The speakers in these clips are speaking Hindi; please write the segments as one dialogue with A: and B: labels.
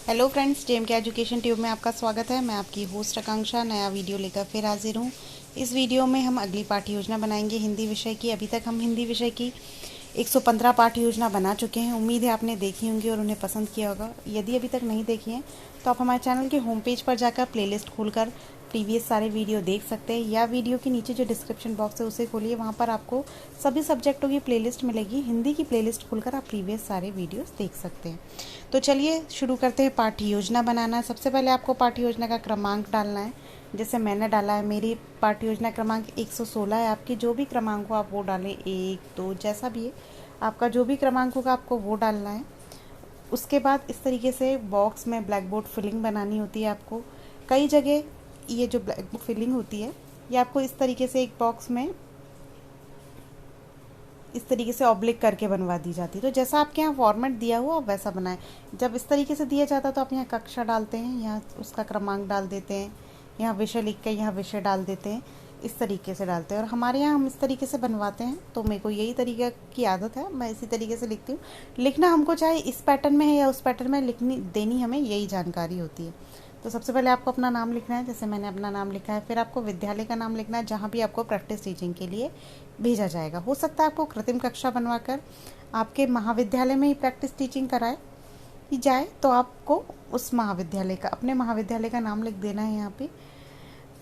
A: हेलो फ्रेंड्स, जेम के एजुकेशन ट्यूब में आपका स्वागत है। मैं आपकी होस्ट आकांक्षा नया वीडियो लेकर फिर हाजिर हूँ। इस वीडियो में हम अगली पाठ्य योजना बनाएंगे हिंदी विषय की। अभी तक हम हिंदी विषय की 115 पाठ्य योजना बना चुके हैं। उम्मीद है आपने देखी होंगी और उन्हें पसंद किया होगा। यदि अभी तक नहीं देखी हैं तो आप हमारे चैनल के होम पेज पर जाकर प्लेलिस्ट खोलकर प्रीवियस सारे वीडियो देख सकते हैं, या वीडियो के नीचे जो डिस्क्रिप्शन बॉक्स है उसे खोलिए, वहाँ पर आपको सभी सब्जेक्टों की प्लेलिस्ट मिलेगी। हिंदी की प्लेलिस्ट खोलकर आप प्रीवियस सारे वीडियोस देख सकते हैं। तो चलिए शुरू करते हैं पाठ्य योजना बनाना। सबसे पहले आपको पाठ्य योजना का क्रमांक डालना है। जैसे मैंने डाला है, मेरी पाठ्य योजना क्रमांक 116 है। आपकी जो भी क्रमांक हो आप वो डालें, 1 2 जैसा भी है, आपका जो भी क्रमांक होगा आपको वो डालना है। उसके बाद इस तरीके से बॉक्स में ब्लैक बोर्ड फिलिंग बनानी होती है आपको। कई जगह ये जो ब्लैक बोर्ड फिलिंग होती है ये आपको इस तरीके से एक बॉक्स में इस तरीके से ऑब्लिक करके बनवा दी जाती है। तो जैसा आपके यहाँ फॉर्मेट दिया हुआ आप वैसा बनाएं। जब इस तरीके से दिया जाता है तो आप यहाँ कक्षा डालते हैं, यहाँ उसका क्रमांक डाल देते हैं, यहाँ विषय लिख के यहाँ विषय डाल देते हैं, इस तरीके से डालते हैं। और हमारे यहाँ हम इस तरीके से बनवाते हैं, तो मेरे को यही तरीका की आदत है, मैं इसी तरीके से लिखती हूँ। लिखना हमको चाहे इस पैटर्न में है या उस पैटर्न में लिखनी देनी हमें यही जानकारी होती है। तो सबसे पहले आपको अपना नाम लिखना है, जैसे मैंने अपना नाम लिखा है। फिर आपको विद्यालय का नाम लिखना है जहाँ भी आपको प्रैक्टिस टीचिंग के लिए भेजा जाएगा। हो सकता है आपको कृत्रिम कक्षा बनवाकर आपके महाविद्यालय में ही प्रैक्टिस टीचिंग कराए जाए, तो आपको उस महाविद्यालय का, अपने महाविद्यालय का नाम लिख देना है यहाँ पे।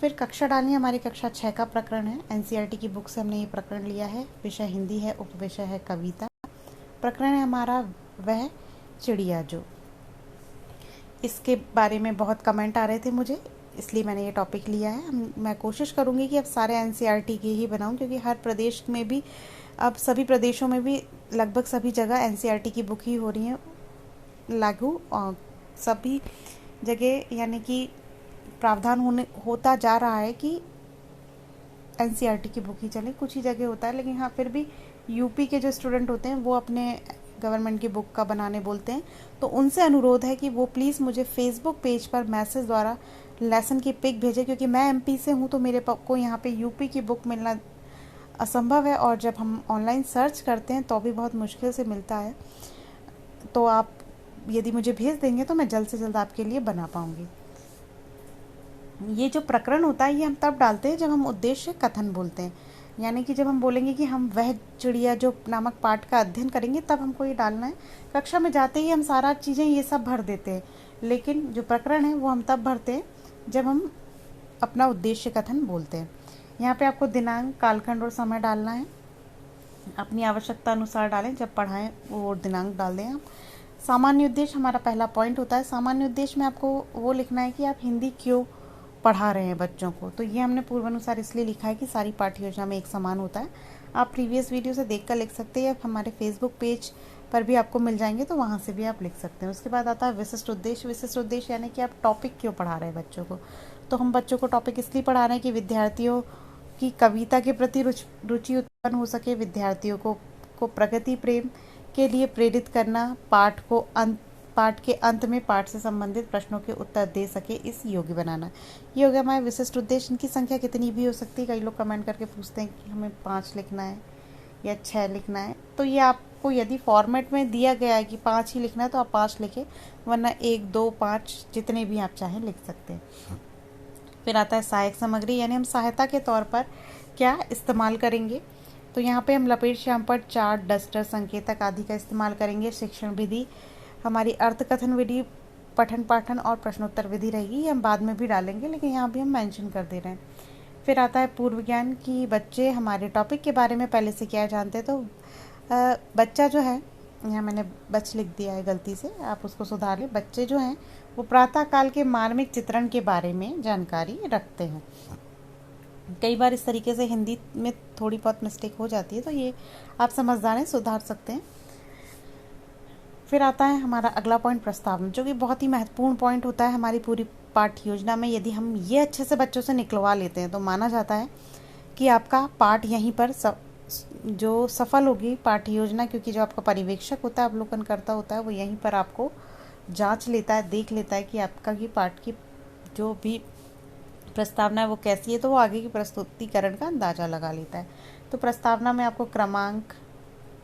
A: फिर कक्षा डालनी है। हमारी कक्षा 6 का प्रकरण है। एनसीईआरटी की बुक से हमने ये प्रकरण लिया है। विषय हिंदी है, उपविषय है कविता। प्रकरण है हमारा वह चिड़िया जो। इसके बारे में बहुत कमेंट आ रहे थे मुझे, इसलिए मैंने ये टॉपिक लिया है। मैं कोशिश करूँगी कि अब सारे एनसीईआरटी के ही बनाऊँ, क्योंकि हर प्रदेश में भी, अब सभी प्रदेशों में भी लगभग सभी जगह एनसीईआरटी की बुक ही हो रही है लागू, और सभी जगह यानी कि प्रावधान होता जा रहा है कि एनसीईआरटी की बुक ही चले। कुछ ही जगह होता है, लेकिन हाँ फिर भी यूपी के जो स्टूडेंट होते हैं वो अपने गवर्नमेंट की बुक का बनाने बोलते हैं। तो उनसे अनुरोध है कि वो प्लीज़ मुझे फेसबुक पेज पर मैसेज द्वारा लेसन की पिक भेजें, क्योंकि मैं एमपी से हूँ तो मेरे को यहाँ पे यूपी की बुक मिलना असंभव है, और जब हम ऑनलाइन सर्च करते हैं तो भी बहुत मुश्किल से मिलता है। तो आप यदि मुझे भेज देंगे तो मैं जल्द से जल्द आपके लिए बना पाऊँगी। ये जो प्रकरण होता है ये हम तब डालते हैं जब हम उद्देश्य कथन बोलते हैं, यानी कि जब हम बोलेंगे कि हम वह चिड़िया जो नामक पाठ का अध्ययन करेंगे तब हमको ये डालना है। कक्षा में जाते ही हम सारा चीज़ें ये सब भर देते हैं, लेकिन जो प्रकरण है वो हम तब भरते हैं जब हम अपना उद्देश्य कथन बोलते हैं। यहाँ पे आपको दिनांक, कालखंड और समय डालना है। अपनी आवश्यकता अनुसार डालें, जब पढ़ाएं वो दिनांक डाल दें आप। सामान्य उद्देश्य हमारा पहला पॉइंट होता है। सामान्य उद्देश्य में आपको वो लिखना है कि आप हिंदी क्यों पढ़ा रहे हैं बच्चों को। तो ये हमने पूर्वानुसार इसलिए लिखा है कि सारी पाठ्य योजना में एक समान होता है। आप प्रीवियस वीडियो से देखकर लिख सकते हैं, या हमारे फेसबुक पेज पर भी आपको मिल जाएंगे तो वहाँ से भी आप लिख सकते हैं। उसके बाद आता है विशिष्ट उद्देश्य। विशिष्ट उद्देश्य यानी कि आप टॉपिक क्यों पढ़ा रहे हैं बच्चों को। तो हम बच्चों को टॉपिक इसलिए पढ़ा रहे हैं कि विद्यार्थियों की कविता के प्रति रुचि उत्पन्न हो सके, विद्यार्थियों को प्रगति प्रेम के लिए प्रेरित करना, पाठ के अंत में पाठ से संबंधित प्रश्नों के उत्तर दे सके, इस योग्य बनाना। ये हो गया हमारे विशिष्ट उद्देश्य। इनकी संख्या कितनी भी हो सकती है। कई लोग कमेंट करके पूछते हैं कि हमें 5 लिखना है या 6 लिखना है। तो ये आपको यदि फॉर्मेट में दिया गया है कि 5 ही लिखना है तो आप 5 लिखें, वरना 1 2 5 जितने भी आप चाहें लिख सकते हैं। फिर आता है सहायक सामग्री, यानी हम सहायता के तौर पर क्या इस्तेमाल करेंगे। तो यहाँ पे हम लपेट श्यामपट्ट, चार्ट, डस्टर, संकेतक आदि का इस्तेमाल करेंगे। शिक्षण विधि हमारी अर्थकथन विधि, पठन पाठन और प्रश्नोत्तर विधि रहेगी। ये हम बाद में भी डालेंगे, लेकिन यहाँ भी हम मेंशन कर दे रहे हैं। फिर आता है पूर्व ज्ञान की बच्चे हमारे टॉपिक के बारे में पहले से क्या जानते हैं। तो बच्चा जो है, यहाँ मैंने बच लिख दिया है गलती से, आप उसको सुधार लें। बच्चे जो हैं वो प्रातः काल के मार्मिक चित्रण के बारे में जानकारी रखते हैं। कई बार इस तरीके से हिंदी में थोड़ी बहुत मिस्टेक हो जाती है, तो ये आप समझदार हैं, सुधार सकते हैं। फिर आता है हमारा अगला पॉइंट प्रस्तावना, जो कि बहुत ही महत्वपूर्ण पॉइंट होता है हमारी पूरी पाठ्य योजना में। यदि हम ये अच्छे से बच्चों से निकलवा लेते हैं तो माना जाता है कि आपका पाठ यहीं पर जो सफल होगी पाठ्य योजना, क्योंकि जो आपका पर्यवेक्षक होता है, अवलोकन करता होता है, वो यहीं पर आपको जांच लेता है, देख लेता है कि आपका ये पाठ की जो भी प्रस्तावना है वो कैसी है, तो वो आगे की प्रस्तुतिकरण का अंदाज़ा लगा लेता है। तो प्रस्तावना में आपको क्रमांक,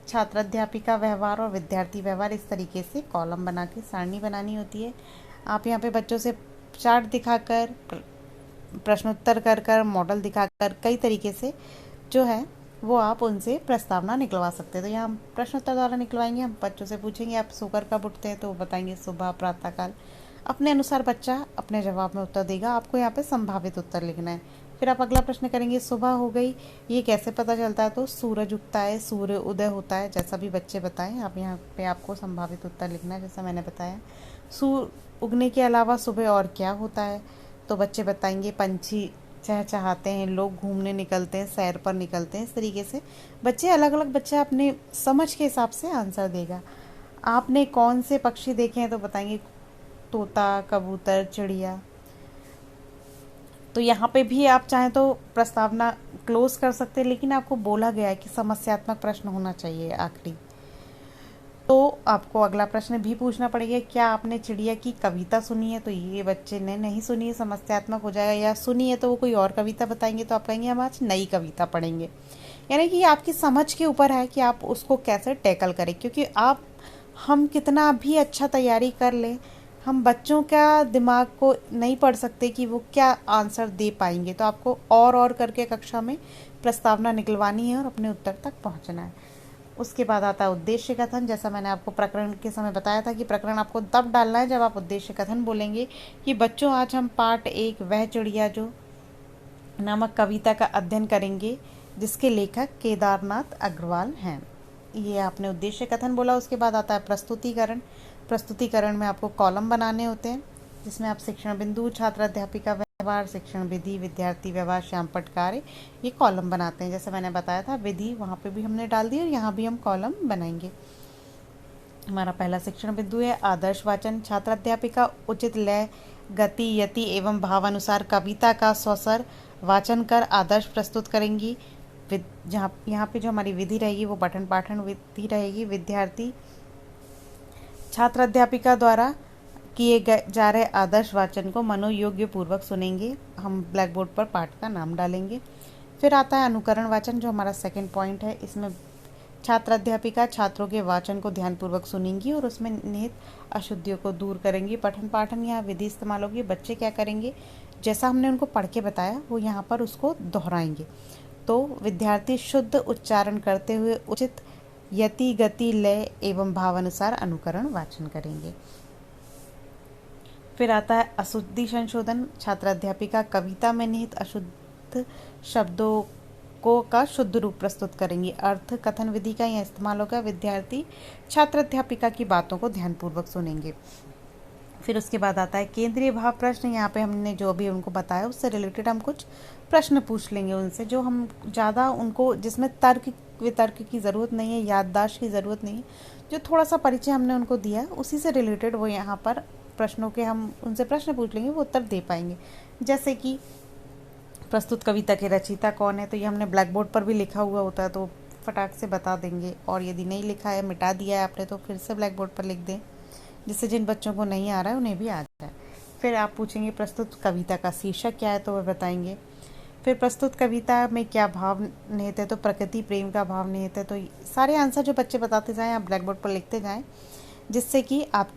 A: छात्र अध्यापिका व्यवहार और विद्यार्थी व्यवहार, इस तरीके से कॉलम बना के सारणी बनानी होती है। आप यहाँ पे बच्चों से चार्ट दिखाकर, प्रश्नोत्तर कर कर, मॉडल दिखाकर, कई तरीके से जो है वो आप उनसे प्रस्तावना निकलवा सकते हैं। तो यहाँ हम प्रश्नोत्तर द्वारा निकलवाएंगे। हम बच्चों से पूछेंगे आप सोकर कब उठते हैं, तो वो बताएंगे सुबह, प्रातःकाल। अपने अनुसार बच्चा अपने जवाब में उत्तर देगा। आपको यहाँ पे संभावित उत्तर लिखना है। फिर आप अगला प्रश्न करेंगे, सुबह हो गई, ये कैसे पता चलता है? तो सूरज उगता है, सूर्य उदय होता है, जैसा भी बच्चे बताएं। आप यहाँ पे आपको संभावित उत्तर लिखना है, जैसा मैंने बताया। सूर्य उगने के अलावा सुबह और क्या होता है? तो बच्चे बताएंगे पंछी चहचहाते हैं, लोग घूमने निकलते हैं, सैर पर निकलते हैं। इस तरीके से बच्चे अलग अलग, बच्चे अपने समझ के हिसाब से आंसर देगा। आपने कौन से पक्षी देखे हैं? तो बताएंगे तोता, कबूतर, चिड़िया। तो यहाँ पे भी आप चाहें तो प्रस्तावना क्लोज कर सकते हैं, लेकिन आपको बोला गया है कि समस्यात्मक प्रश्न होना चाहिए आखिरी। तो आपको अगला प्रश्न भी पूछना पड़ेगा, क्या आपने चिड़िया की कविता सुनी है? तो ये बच्चे ने नहीं सुनी है, समस्यात्मक हो जाएगा। या सुनी है तो वो कोई और कविता बताएंगे, तो आप कहेंगे हम आज नई कविता पढ़ेंगे। यानी कि आपकी समझ के ऊपर है कि आप उसको कैसे टैकल करें, क्योंकि हम कितना भी अच्छा तैयारी कर लें, हम बच्चों का दिमाग को नहीं पढ़ सकते कि वो क्या आंसर दे पाएंगे। तो आपको और करके कक्षा में प्रस्तावना निकलवानी है और अपने उत्तर तक पहुंचना है। उसके बाद आता है उद्देश्य कथन। जैसा मैंने आपको प्रकरण के समय बताया था कि प्रकरण आपको तब डालना है जब आप उद्देश्य कथन बोलेंगे कि बच्चों आज हम पाठ 1 वह चिड़िया जो नामक कविता का अध्ययन करेंगे, जिसके लेखक केदारनाथ अग्रवाल हैं। ये आपने उद्देश्य कथन बोला। उसके बाद आता है प्रस्तुतिकरण। प्रस्तुतिकरण में आपको कॉलम बनाने होते हैं, जिसमें आप शिक्षण बिंदु, छात्र अध्यापिका व्यवहार, शिक्षण विधि, विद्यार्थी व्यवहार, श्यामपट्ट कार्य, ये कॉलम बनाते हैं। जैसे मैंने बताया था विधि वहाँ पे भी हमने डाल दी और यहाँ भी हम कॉलम बनाएंगे। हमारा पहला शिक्षण बिंदु है आदर्श वाचन। छात्र अध्यापिका उचित लय, गति, यति एवं भावानुसार कविता का स्वसर वाचन कर आदर्श प्रस्तुत करेंगी। जहाँ यहाँ पे जो हमारी विधि रहेगी वो पठन पाठन विधि रहेगी। विद्यार्थी छात्र अध्यापिका द्वारा किए जा रहे आदर्श वाचन को मनोयोग्य पूर्वक सुनेंगे। हम ब्लैक बोर्ड पर पाठ का नाम डालेंगे। फिर आता है अनुकरण वाचन, जो हमारा सेकंड पॉइंट है। इसमें छात्र अध्यापिका छात्रों के वाचन को ध्यानपूर्वक सुनेंगी और उसमें निहित अशुद्धियों को दूर करेंगी। पठन पाठन यहाँ विधि इस्तेमाल होगी। बच्चे क्या करेंगे, जैसा हमने उनको पढ़ के बताया वो यहाँ पर उसको दोहराएंगे। तो विद्यार्थी शुद्ध उच्चारण करते हुए उचित यति, गति, लय एवं भावानुसार अनुकरण वाचन करेंगे। फिर आता है अशुद्धि संशोधन। छात्र अध्यापिका कविता में निहित अशुद्ध शब्दों को का शुद्ध रूप प्रस्तुत करेंगी। अर्थ कथन विधि का यहाँ इस्तेमाल होगा। विद्यार्थी छात्र अध्यापिका की बातों को ध्यानपूर्वक सुनेंगे। फिर उसके बाद आता है केंद्रीय भाव प्रश्न। यहाँ पे हमने जो भी उनको बताया उससे रिलेटेड हम कुछ प्रश्न पूछ लेंगे उनसे, जो हम ज़्यादा उनको, जिसमें तर्क वितर्क की ज़रूरत नहीं है, याददाश्त की ज़रूरत नहीं है, जो थोड़ा सा परिचय हमने उनको दिया उसी से रिलेटेड वो यहाँ पर प्रश्नों के हम उनसे प्रश्न पूछ लेंगे, वो उत्तर दे पाएंगे। जैसे कि प्रस्तुत कविता के रचयिता कौन है, तो ये हमने ब्लैक बोर्ड पर भी लिखा हुआ होता है, तो फटाक से बता देंगे। और यदि नहीं लिखा है, मिटा दिया है आपने, तो फिर से ब्लैक बोर्ड पर लिख दें, जिससे जिन बच्चों को नहीं आ रहा है उन्हें भी आ जाए। फिर आप पूछेंगे प्रस्तुत कविता का शीर्षक क्या है, तो वह बताएंगे। फिर प्रस्तुत कविता में क्या भाव निहित है, तो प्रकृति प्रेम का भाव निहित है। तो सारे आंसर जो बच्चे बताते जाएं आप ब्लैक बोर्ड पर लिखते जाएं, जिससे कि आप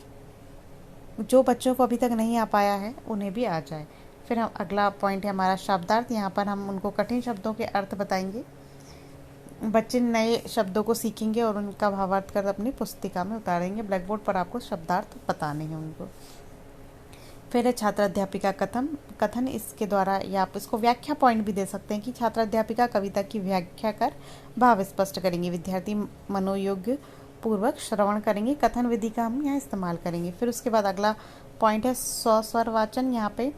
A: जो बच्चों को अभी तक नहीं आ पाया है उन्हें भी आ जाए। फिर हम अगला पॉइंट है हमारा शब्दार्थ। यहाँ पर हम उनको कठिन शब्दों के अर्थ बताएंगे। बच्चे नए शब्दों को सीखेंगे और उनका भावार्थ कर अपनी पुस्तिका में उतारेंगे। ब्लैक बोर्ड पर आपको शब्दार्थ बताने हैं उनको। फिर है छात्र अध्यापिका कथन। इसके द्वारा या आप इसको व्याख्या पॉइंट भी दे सकते हैं कि छात्र अध्यापिका कविता की व्याख्या कर भाव स्पष्ट करेंगे। विद्यार्थी मनोयोग्य पूर्वक श्रवण करेंगे। कथन विधि का हम यहाँ इस्तेमाल करेंगे। फिर उसके बाद अगला पॉइंट है स्वस्वर वाचन। यहाँ पे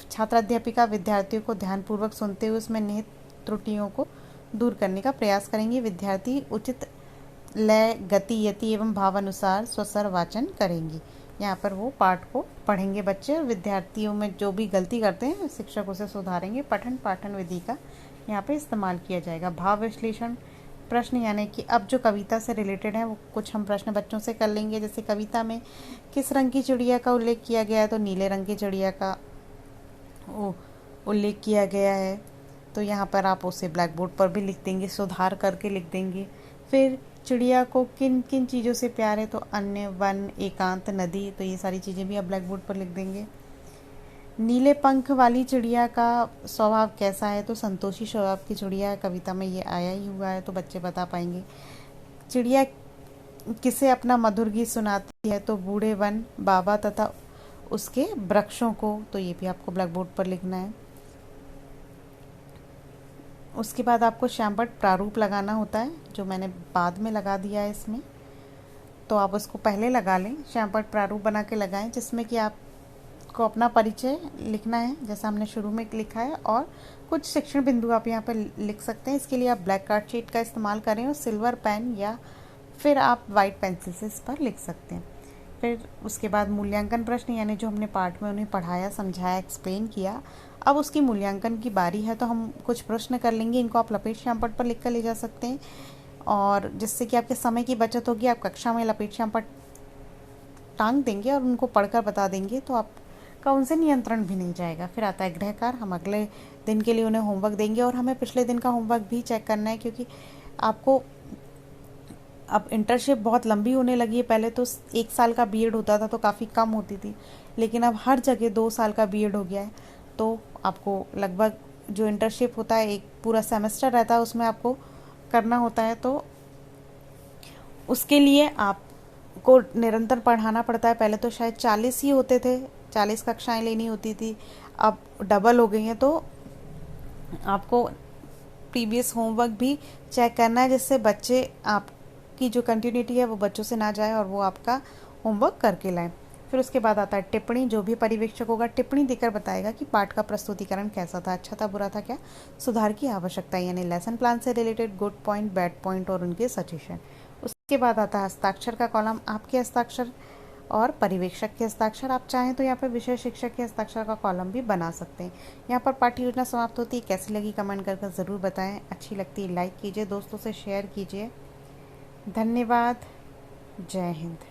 A: छात्र अध्यापिका विद्यार्थियों को ध्यानपूर्वक सुनते हुए उसमें निहित त्रुटियों को दूर करने का प्रयास करेंगे। विद्यार्थी उचित लय, गति, यति एवं भावानुसार स्वस्वर वाचन करेंगी। यहाँ पर वो पाठ को पढ़ेंगे बच्चे, और विद्यार्थियों में जो भी गलती करते हैं शिक्षक उसे सुधारेंगे। पठन पाठन विधि का यहाँ पे इस्तेमाल किया जाएगा। भाव विश्लेषण प्रश्न, यानी कि अब जो कविता से रिलेटेड है वो कुछ हम प्रश्न बच्चों से कर लेंगे। जैसे कविता में किस रंग की चिड़िया का उल्लेख किया गया है, तो नीले रंग की चिड़िया का उल्लेख किया गया है। तो यहाँ पर आप उसे ब्लैक बोर्ड पर भी लिख देंगे, सुधार करके लिख देंगे। फिर चिड़िया को किन किन चीज़ों से प्यार है, तो अन्य, वन, एकांत, नदी, तो ये सारी चीज़ें भी आप ब्लैक बोर्ड पर लिख देंगे। नीले पंख वाली चिड़िया का स्वभाव कैसा है, तो संतोषी स्वभाव की चिड़िया है, कविता में ये आया ही हुआ है तो बच्चे बता पाएंगे। चिड़िया किसे अपना मधुर गीत सुनाती है, तो बूढ़े वन, बाबा तथा उसके वृक्षों को, तो ये भी आपको ब्लैक बोर्ड पर लिखना है। उसके बाद आपको श्यामपट्ट प्रारूप लगाना होता है, जो मैंने बाद में लगा दिया है इसमें, तो आप उसको पहले लगा लें। श्यामपट्ट प्रारूप बना के लगाएं, जिसमें कि आपको अपना परिचय लिखना है जैसा हमने शुरू में लिखा है, और कुछ शिक्षण बिंदु आप यहाँ पर लिख सकते हैं। इसके लिए आप ब्लैक कार्ड शीट का इस्तेमाल करें और सिल्वर पेन या फिर आप वाइट पेंसिल से इस पर लिख सकते हैं। फिर उसके बाद मूल्यांकन प्रश्न, यानी जो हमने पाठ में उन्हें पढ़ाया, समझाया, एक्सप्लेन किया, अब उसकी मूल्यांकन की बारी है, तो हम कुछ प्रश्न कर लेंगे। इनको आप लपेट श्यामपट्ट पर लिख कर ले जा सकते हैं, और जिससे कि आपके समय की बचत होगी। आप कक्षा में लपेट श्यामपट्ट टांग देंगे और उनको पढ़कर बता देंगे, तो आपका उनसे नियंत्रण भी नहीं जाएगा। फिर आता है गृह कार्य। हम अगले दिन के लिए उन्हें होमवर्क देंगे, और हमें पिछले दिन का होमवर्क भी चेक करना है, क्योंकि आपको अब इंटर्नशिप बहुत लंबी होने लगी है। पहले तो 1 साल का बीएड होता था तो काफ़ी कम होती थी, लेकिन अब हर जगह 2 साल का बीएड हो गया है। तो आपको लगभग जो इंटर्नशिप होता है, एक पूरा सेमेस्टर रहता है, उसमें आपको करना होता है। तो उसके लिए आपको निरंतर पढ़ाना पड़ता है। पहले तो शायद 40 ही होते थे, 40 कक्षाएं लेनी होती थी, अब डबल हो गई हैं। तो आपको प्रीवियस होमवर्क भी चेक करना है, जिससे बच्चे आपकी जो कंटिन्यूटी है वो बच्चों से ना जाए और वो आपका होमवर्क करके लाएं। फिर उसके बाद आता है टिप्पणी। जो भी पर्यवेक्षक होगा टिप्पणी देकर बताएगा कि पाठ का प्रस्तुतिकरण कैसा था, अच्छा था, बुरा था, क्या सुधार की आवश्यकता है, यानी लेसन प्लान से related good point, bad point और उनके सजेशन। उसके बाद आता है हस्ताक्षर का कॉलम। आपके हस्ताक्षर और पर्यवेक्षक के हस्ताक्षर। आप चाहें तो यहाँ पर विषय शिक्षक के हस्ताक्षर का कॉलम भी बना सकते हैं। यहाँ पर पाठ्य योजना समाप्त होती है। कैसी लगी कमेंट करके ज़रूर बताएं। अच्छी लगती है लाइक कीजिए, दोस्तों से शेयर कीजिए। धन्यवाद। जय हिंद।